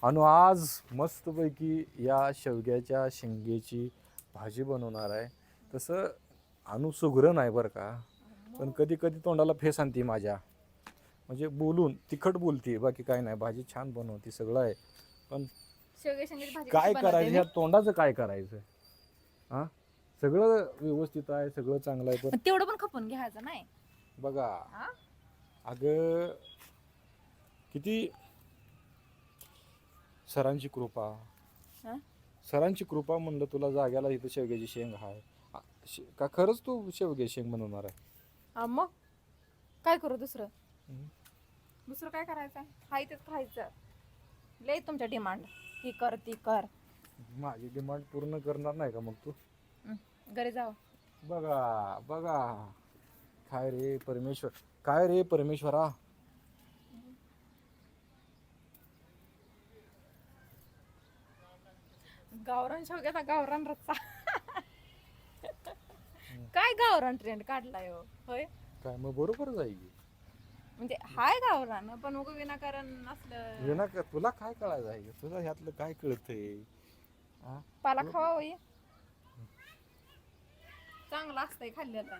आणि आज मस्तपैकी या शेवग्याच्या शेंगेची भाजी बनवणार आहे. तसं अनु सुगरण आहे बरं का, पण कधी कधी तोंडाला फेस आणते माझ्या. म्हणजे बोलून तिखट बोलते, बाकी काय नाही. भाजी छान बनवते, सगळं आहे. पण शेवगे शेंगाची भाजी कशी काय बनवते करायचं, मी? ह्या तोंडाचं काय करायचं? हां, सगळं व्यवस्थित आहे, सगळं चांगलं आहे, पण मग तेवढं पण खपून घ्यायचं नाही. बघा हा? अगं, किती सरांची कृपा. हा? सरांची कृपा म्हणलं तुला जाग्याला इथं शेवग्याची शेंग आहे. का खरंच तू शेवग्याची शेंग बनवणार आहे? हा, मग काय करू दुसरं? हं? दुसरं काय करायचं? हाय तेच खायचं. लय तुमच्या डिमांड, ही कर ती कर. माझी डिमांड पूर्ण करणार नाही का मग तू? घरी जाऊ. बघा बघा, काय रे परमेश्वर, काय रे परमेश्वरा. गावरान शेवग्याचा गावरान रस्सा. काय गावरान ट्रेंड काढलाय हो? होय, काय मग बरोबर जाईल. म्हणजे हाय गावरान, पण उग विनाकारण असलं विना तुला काय कळायचं आहे? तुला ह्यातलं काय कळतंय? पाला खावा होई. चांगलं असतंय खाल्लेलं.